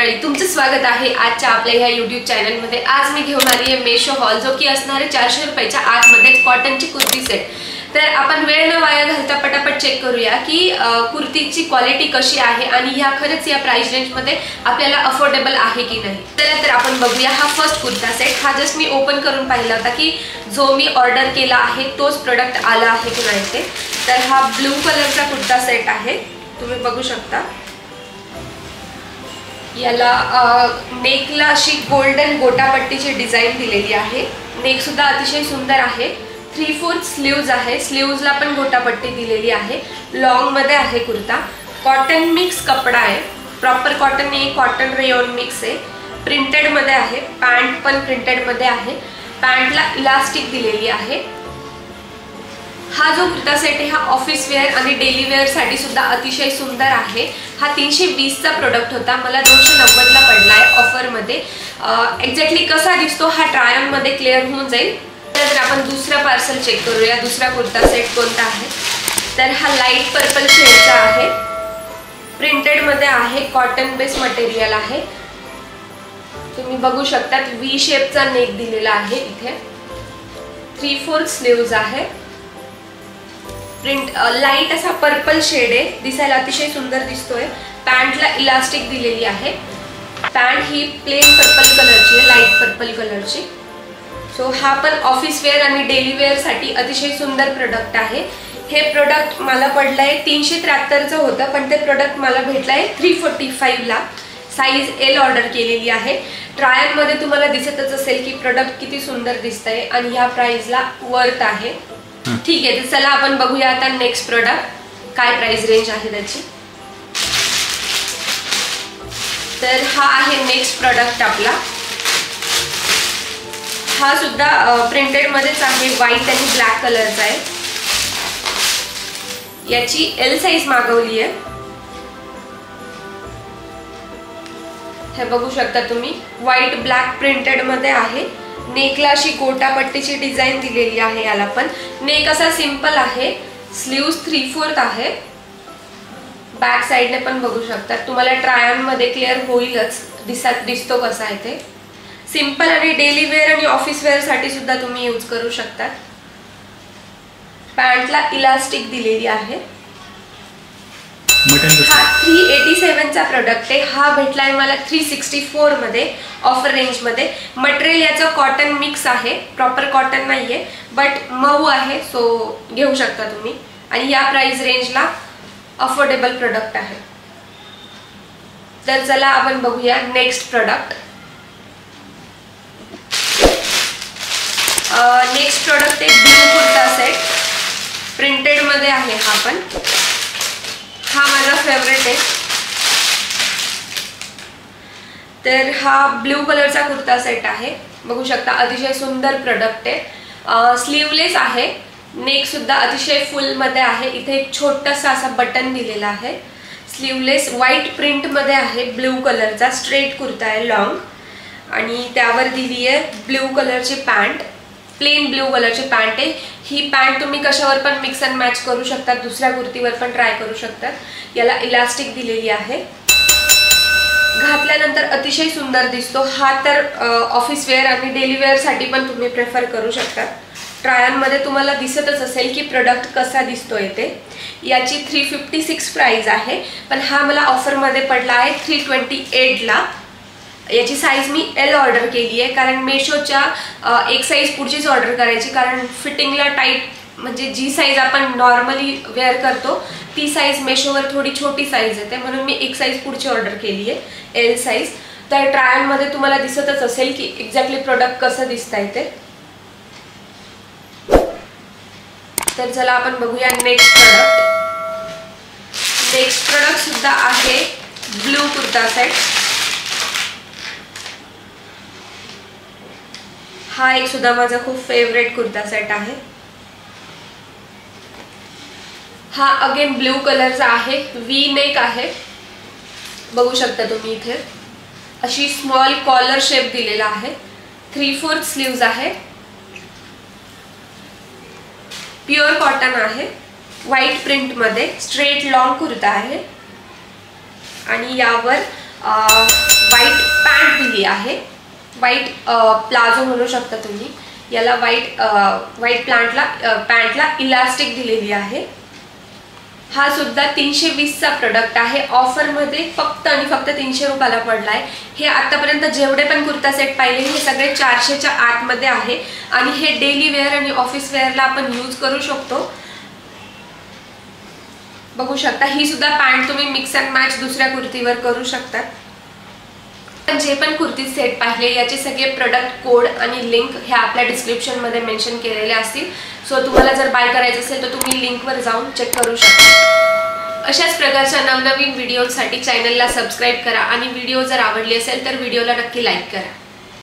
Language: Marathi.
मंडळी, तुमचं स्वागत आहे आजच्या आपल्या ह्या YouTube चॅनलमध्ये। आज मी घेऊन आली आहे मेशो हॉल, जो की असणार आहे 400 रुपयाच्या आतमध्ये कॉटनची कुर्ती सेट। तर आपण वेळ न वाया घालता पटापट चेक करूया की कुर्तीची क्वालिटी कशी आहे आणि ह्या खरंच या प्राइस रेंज मध्ये आपल्याला अफोर्डेबल आहे की नाही। तर आपण बघूया हा फर्स्ट कुर्ता सेट। हा जस्ट मी ओपन करून पाहिला होता की जो मी ऑर्डर केला आहे तोच प्रोडक्ट आला आहे की नाही ते। तर हा ब्लू कलरचा कुर्ता सेट आहे, तुम्ही बघू शकता। याला नेकला अशी गोल्डन गोटापट्टीची डिझाइन दिलेली आहे। नेक सुद्धा अतिशय सुंदर आहे। 3/4 स्लीव्ज आहे, स्लीव्जला पण गोटापट्टी दिलेली आहे। लॉन्ग मध्ये आहे कुर्ता। कॉटन मिक्स कपडा आहे, प्रॉपर कॉटन नाही, कॉटन रेयॉन मिक्स आहे। प्रिंटेड मध्ये आहे, पॅन्ट पण प्रिंटेड मध्ये आहे। पॅन्टला इलास्टिक दिलेली आहे। हा जो कुर्ता सेट आहे हा ऑफिस वेअर आणि डेली वेअर साठी सुद्धा अतिशय सुंदर आहे। हा 320 चा प्रोडक्ट होता, मला 290 ला पडलाय ऑफर मध्ये। एक्झॅक्टली कसा दिसतो हा ट्राय ऑन मध्ये क्लिअर होऊन जाईल। तर आपण दुसरा पार्सल चेक करूया, दुसरा कुर्ता सेट कोणता आहे। तर हा लाईट पर्पल शेडचा आहे, प्रिंटेड मध्ये आहे, कॉटन बेस मटेरियल आहे। तुम्ही बघू शकता व्ही शेपचा नेक दिलेला आहे। इथे 3/4 स्लीव्ज आहे। प्रिंट लाईट असा पर्पल शेड आहे, दिसायला अतिशय सुंदर दिसतोय। पॅन्टला इलास्टिक दिलेली आहे। पॅन्ट ही प्लेन पर्पल कलरची आहे, लाईट पर्पल कलरची। सो हा पण ऑफिस वेअर आणि डेली वेअर साठी अतिशय सुंदर प्रोडक्ट आहे। हे प्रोडक्ट मला पडलंय 373 चं होतं, पण ते प्रोडक्ट मला भेटलंय 345 ला। साइज एल ऑर्डर केलेली आहे। ट्रायल मध्ये तुम्हाला दिसतच असेल की प्रोडक्ट किती सुंदर दिसतंय आणि ह्या प्राइसला वर्थ आहे। ठीक आहे, तर चला आपण बघूया आता नेक्स्ट प्रोडक्ट काय प्राइस रेंज आहे त्याची। तर हा आहे नेक्स्ट प्रोडक्ट आपला। हा सुद्धा प्रिंटेड मध्येच आहे, व्हाईट आणि ब्लॅक कलरचा आहे। याची एल साइज मागवली आहे। हे बघू शकता तुम्ही, व्हाईट ब्लॅक प्रिंटेड मध्ये आहे। नेकला अशी गोटापट्टीची डिझाइन दिलेली आहे। याला पण नेक असा सिंपल आहे। स्लीव्स 3/4 आहे। बॅक साइडने पण बघू शकता, तुम्हाला ट्राय ऑन मध्ये क्लिअर होईलच दिसतो कसा आहे ते। सिंपल आणि डेली वेअर आणि ऑफिस वेअर साठी सुद्धा तुम्ही यूज करू शकता। पॅन्टला इलास्टिक दिलेली आहे। हा 387 चा प्रोडक्ट आहे। हा भेटलाय मला 364 मध्ये ऑफर रेंज मध्ये। मटेरियल याचं कॉटन मिक्स आहे, प्रॉपर कॉटन नाहीये, बट मऊ आहे, सो घेऊ शकता तुम्ही। आणि या प्राइस रेंजला अफोर्डेबल प्रोडक्ट आहे। तर चला आपण बघूया नेक्स्ट प्रोडक्ट। नेक्स्ट प्रोडक्ट एक ब्लू कुर्ता सेट, प्रिंटेड मध्ये आहे। हा पण हा माझा फेवरेट आहे। तर हा ब्लू कलरचा कुर्ता सेट आहे, बघू शकता अतिशय सुंदर प्रोडक्ट आहे। स्लीवलेस आहे, नेक सुद्धा अतिशय फुल मध्ये आहे। इथे एक छोटासा असा बटन दिलेला आहे। स्लीवलेस व्हाईट प्रिंट मध्ये आहे, ब्लू कलरचा स्ट्रेट कुर्ता आहे, लॉन्ग। आणि त्यावर दिली आहे ब्लू कलरची पॅन्ट, प्लेन ब्लू कलरची पॅन्ट आहे। ही पॅन्ट तुम्ही कशावर पण मिक्स अँड मॅच करू शकता, दुसऱ्या कुर्तीवर पण ट्राय करू शकता। याला इलास्टिक दिलेली आहे। घातल्यानंतर अतिशय सुंदर दिसतो हा। तर ऑफिस वेअर आणि डेली वेअर साठी पण तुम्ही प्रेफर करू शकता। ट्राय ऑन मध्ये तुम्हाला दिसतच असेल की प्रोडक्ट कसा दिसतोय ते। याची 356 प्राइस आहे, पण हा मला ऑफर मध्ये पडला आहे 328 ला। याची साइज मी एल ऑर्डर केली आहे, कारण मेशोच्या एक साइज पुढचीच ऑर्डर करायची, कारण फिटिंगला टाईट, म्हणजे जी साइज आपण नॉर्मली वेअर करतो ती साइज मेशोवर थोडी छोटी साइज येते, म्हणून मी एक साइज पुढची ऑर्डर केली आहे, एल साइज। तर ट्रायल मध्ये तुम्हाला दिसतच असेल की एक्झॅक्टली प्रोडक्ट कसं दिसतंय ते। तर चला आपण बघूया नेक्स्ट प्रोडक्ट। नेक्स्ट प्रोडक्ट सुद्धा आहे ब्लू कुर्ता सेट। हा एक सुद्धा माझा खूप फेवरेट कुर्ता सेट आहे। हा अगेन ब्लू कलरचा आहे, व्ही नेक आहे, बघू शकता तुम्ही। इथे अशी स्मॉल कॉलर शेप दिलेला आहे। 3/4 स्लीव्ज आहे। प्युअर कॉटन आहे, व्हाईट प्रिंट मध्ये स्ट्रेट लॉन्ग कुर्ता आहे। आणि यावर व्हाईट पॅन्ट दिली आहे, व्हाईट प्लाझो म्हणू शकता तुम्ही याला. व्हाईट पॅन्टला इलास्टिक दिलेली आहे. हा सुद्धा 320चा प्रोडक्ट आहे. ऑफरमध्ये फक्त आणि फक्त 300 रुपयाला पडला आहे. हे आतापर्यंत जेवढे पण कुर्ता सेट पाहिले हे सगळे 400च्या आतमध्ये आहे आणि हे डेली वेअर आणि ऑफिस वेअरला आपण यूज करू शकतो. बघू शकता ही सुद्धा पॅन्ट तुम्ही मिक्स अँड मॅच दुसऱ्या कुर्तीवर करू शकता. जे पण कुर्ती सेट पाहिले याचे सगळे प्रोडक्ट कोड आणि लिंक हे आपल्या डिस्क्रिप्शनमध्ये मेन्शन केलेले असतील. सो तुम्हाला जर बाय करायचं असेल तर तुम्ही लिंकवर जाऊन चेक करू शकता. अशाच प्रकारच्या नवनवीन व्हिडिओसाठी चॅनलला सबस्क्राईब करा आणि व्हिडिओ जर आवडली असेल तर व्हिडिओला नक्की लाईक करा.